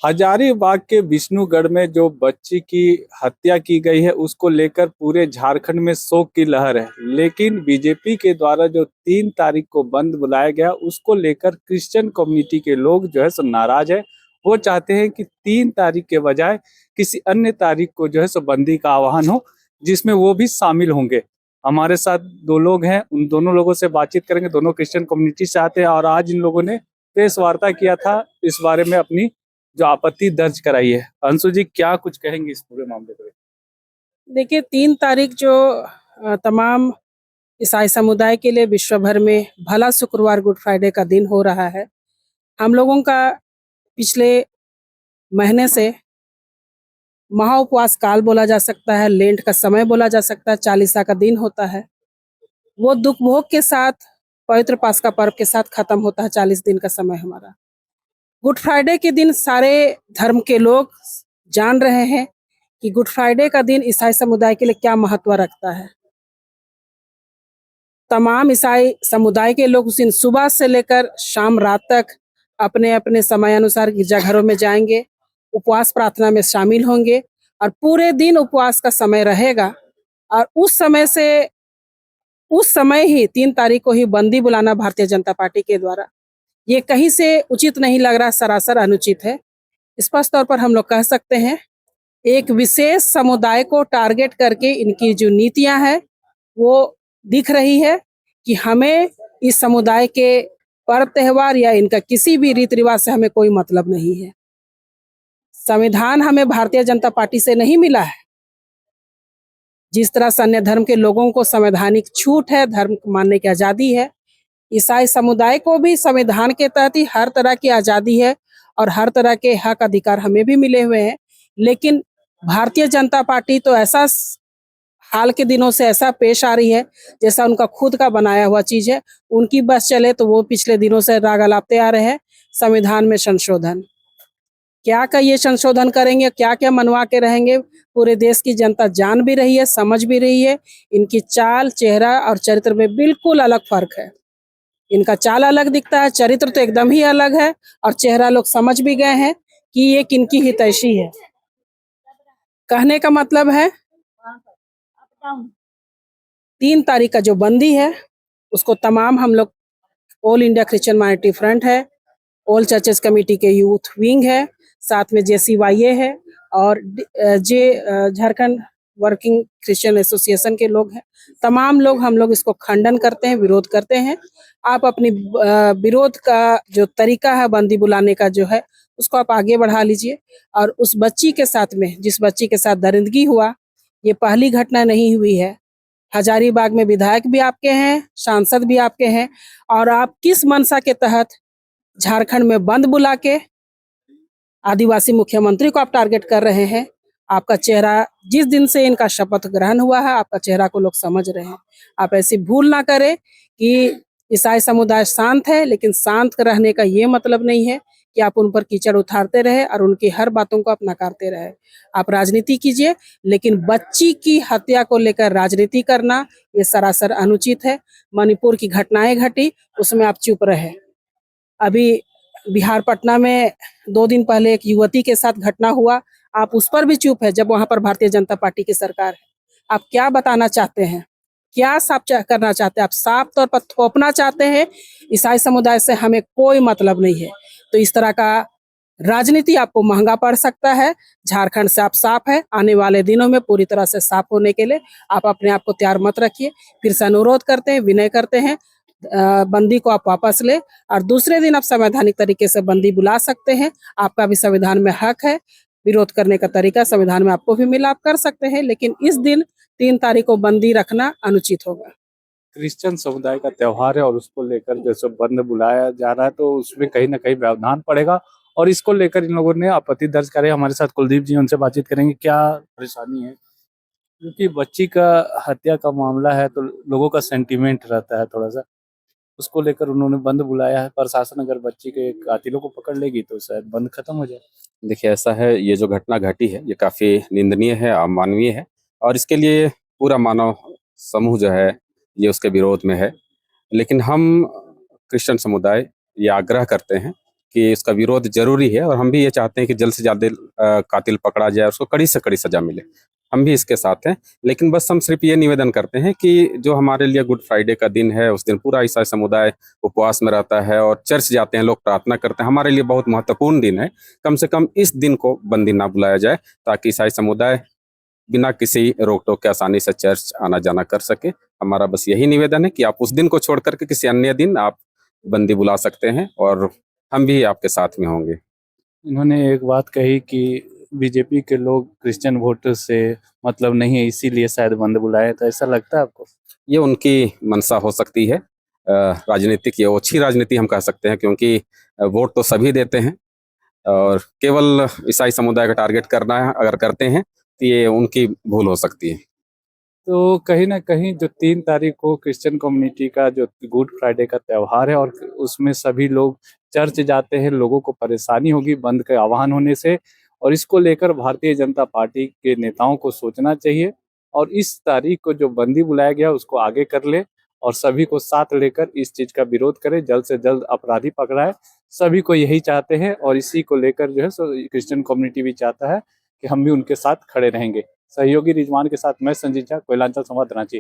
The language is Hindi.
हजारीबाग के विष्णुगढ़ में जो बच्ची की हत्या की गई है उसको लेकर पूरे झारखंड में शोक की लहर है। लेकिन बीजेपी के द्वारा जो 3 तारीख को बंद बुलाया गया उसको लेकर क्रिश्चियन कम्युनिटी के लोग जो है सो नाराज है। वो चाहते हैं कि 3 तारीख के बजाय किसी अन्य तारीख को जो है सो बंदी का आह्वान हो, जिसमें वो भी शामिल होंगे। हमारे साथ 2 लोग हैं, उन दोनों लोगों से बातचीत करेंगे। दोनों क्रिश्चियन कम्युनिटी से आते हैं और आज इन लोगों ने प्रेस वार्ता किया था इस बारे में, अपनी जो आपत्ति दर्ज कराई है। अंशु जी, क्या कुछ कहेंगे इस पूरे मामले पर? देखिए 3 तारीख जो तमाम ईसाई समुदाय के लिए विश्व भर में भला शुक्रवार गुड फ्राइडे का दिन हो रहा है। हम लोगों का पिछले महीने से महा उपवास काल बोला जा सकता है, लेंट का समय बोला जा सकता है, चालीसा का दिन होता है। वो दुख भोग के साथ पवित्र पास्का पर्व के साथ खत्म होता है 40 दिन का समय हमारा। गुड फ्राइडे के दिन सारे धर्म के लोग जान रहे हैं कि गुड फ्राइडे का दिन ईसाई समुदाय के लिए क्या महत्व रखता है। तमाम ईसाई समुदाय के लोग उस दिन सुबह से लेकर शाम रात तक अपने अपने समय अनुसार गिरजाघरों में जाएंगे, उपवास प्रार्थना में शामिल होंगे और पूरे दिन उपवास का समय रहेगा। और उस समय ही 3 तारीख को ही बंदी बुलाना भारतीय जनता पार्टी के द्वारा ये कहीं से उचित नहीं लग रहा, सरासर अनुचित है। स्पष्ट तौर पर हम लोग कह सकते हैं एक विशेष समुदाय को टारगेट करके इनकी जो नीतियां हैं वो दिख रही है कि हमें इस समुदाय के पर्व त्योहार या इनका किसी भी रीति रिवाज से हमें कोई मतलब नहीं है। संविधान हमें भारतीय जनता पार्टी से नहीं मिला है। जिस तरह से अन्य धर्म के लोगों को संवैधानिक छूट है, धर्म मानने की आजादी है, ईसाई समुदाय को भी संविधान के तहत ही हर तरह की आजादी है और हर तरह के हक अधिकार हमें भी मिले हुए हैं। लेकिन भारतीय जनता पार्टी तो ऐसा हाल के दिनों से ऐसा पेश आ रही है जैसा उनका खुद का बनाया हुआ चीज है। उनकी बस चले तो वो पिछले दिनों से राग अलापते आ रहे हैं संविधान में संशोधन। क्या का ये संशोधन करेंगे, क्या क्या मनवा के रहेंगे, पूरे देश की जनता जान भी रही है, समझ भी रही है। इनकी चाल, चेहरा और चरित्र में बिल्कुल अलग फर्क है। इनका चाल अलग दिखता है, चरित्र तो एकदम ही अलग है और चेहरा लोग समझ भी गए हैं कि ये किनकी हितैषी है। कहने का मतलब है 3 तारीख का जो बंदी है उसको तमाम हम लोग all India Christian minority front है, ऑल चर्चेस कमेटी के यूथ विंग है, साथ में JCYA है और झारखंड वर्किंग क्रिश्चियन एसोसिएशन के लोग हैं। तमाम लोग हम लोग इसको खंडन करते हैं, विरोध करते हैं। आप अपनी विरोध का जो तरीका है बंदी बुलाने का जो है उसको आप आगे बढ़ा लीजिए। और उस बच्ची के साथ में, जिस बच्ची के साथ दरिंदगी हुआ, ये पहली घटना नहीं हुई है। हजारीबाग में विधायक भी आपके हैं, सांसद भी आपके हैं और आप किस मंशा के तहत झारखंड में बंद बुला के आदिवासी मुख्यमंत्री को आप टारगेट कर रहे हैं। आपका चेहरा, जिस दिन से इनका शपथ ग्रहण हुआ है, आपका चेहरा को लोग समझ रहे हैं। आप ऐसी भूल ना करें कि ईसाई समुदाय शांत है, लेकिन शांत रहने का ये मतलब नहीं है कि आप उन पर कीचड़ उतारते रहे और उनकी हर बातों को आप नकारते रहे। आप राजनीति कीजिए, लेकिन बच्ची की हत्या को लेकर राजनीति करना ये सरासर अनुचित है। मणिपुर की घटनाएं घटी, उसमें आप चुप रहे। अभी बिहार पटना में 2 दिन पहले एक युवती के साथ घटना हुआ, आप उस पर भी चुप है जब वहां पर भारतीय जनता पार्टी की सरकार है। आप क्या बताना चाहते हैं, क्या साफ करना चाहते हैं? आप साफ तौर पर थोपना चाहते हैं ईसाई समुदाय से हमें कोई मतलब नहीं है। तो इस तरह का राजनीति आपको महंगा पड़ सकता है। झारखंड से आप साफ है, आने वाले दिनों में पूरी तरह से साफ होने के लिए आप अपने आप को तैयार मत रखिए। फिर से अनुरोध करते हैं, विनय करते हैं, बंदी को आप वापस ले और दूसरे दिन आप संवैधानिक तरीके से बंदी बुला सकते हैं। आपका भी संविधान में हक है, विरोध करने का तरीका संविधान में आपको भी मिला, आप कर सकते हैं। लेकिन इस दिन 3 तारीख को बंदी रखना अनुचित होगा। क्रिश्चियन समुदाय का त्योहार है और उसको लेकर जैसे बंद बुलाया जा रहा है तो उसमें कहीं ना कहीं व्यवधान पड़ेगा और इसको लेकर इन लोगों ने आपत्ति दर्ज करे। हमारे साथ कुलदीप जी, उनसे बातचीत करेंगे क्या परेशानी है, क्योंकि बच्ची का हत्या का मामला है तो लोगों का सेंटीमेंट रहता है थोड़ा सा, उसको लेकर उन्होंने बंद बुलाया है। प्रशासन अगर बच्ची के कातिलों को पकड़ लेगी तो शायद बंद खत्म हो जाए। देखिए, ऐसा है, ये जो घटना घटी है ये काफ़ी निंदनीय है, अमानवीय है और इसके लिए पूरा मानव समूह जो है ये उसके विरोध में है। लेकिन हम क्रिश्चियन समुदाय ये आग्रह करते हैं कि इसका विरोध जरूरी है और हम भी ये चाहते हैं कि जल्द से जल्द कातिल पकड़ा जाए, उसको कड़ी से कड़ी सजा मिले। हम भी इसके साथ हैं, लेकिन बस हम सिर्फ ये निवेदन करते हैं कि जो हमारे लिए गुड फ्राइडे का दिन है, उस दिन पूरा ईसाई समुदाय उपवास में रहता है और चर्च जाते हैं, लोग प्रार्थना करते हैं। हमारे लिए बहुत महत्वपूर्ण दिन है। कम से कम इस दिन को बंदी ना बुलाया जाए, ताकि ईसाई समुदाय बिना किसी रोक टोक के आसानी से चर्च आना जाना कर सके। हमारा बस यही निवेदन है कि आप उस दिन को छोड़ करके किसी अन्य दिन आप बंदी बुला सकते हैं और हम भी आपके साथ में होंगे। इन्होंने एक बात कही कि बीजेपी के लोग क्रिश्चियन वोटर से मतलब नहीं है, इसीलिए शायद बंद बुलाए, तो ऐसा लगता है आपको? ये उनकी मंशा हो सकती है। राजनीतिक, ये ओछी राजनीति हम कह सकते हैं, क्योंकि वोट तो सभी देते हैं और केवल ईसाई समुदाय का टारगेट करना है अगर करते हैं तो ये उनकी भूल हो सकती है। तो कहीं ना कहीं जो 3 तारीख को क्रिश्चियन कम्युनिटी का जो गुड फ्राइडे का त्यौहार है और उसमें सभी लोग चर्च जाते हैं, लोगों को परेशानी होगी बंद के आह्वान होने से, और इसको लेकर भारतीय जनता पार्टी के नेताओं को सोचना चाहिए और इस तारीख को जो बंदी बुलाया गया उसको आगे कर ले और सभी को साथ लेकर इस चीज का विरोध करें, जल्द से जल्द अपराधी पकड़ाए। सभी को यही चाहते हैं और इसी को लेकर जो है सो क्रिश्चियन कम्युनिटी भी चाहता है कि हम भी उनके साथ खड़े रहेंगे। सहयोगी रिजवान के साथ मैं संजीत झा, कोयलांचल संवाद, रांची।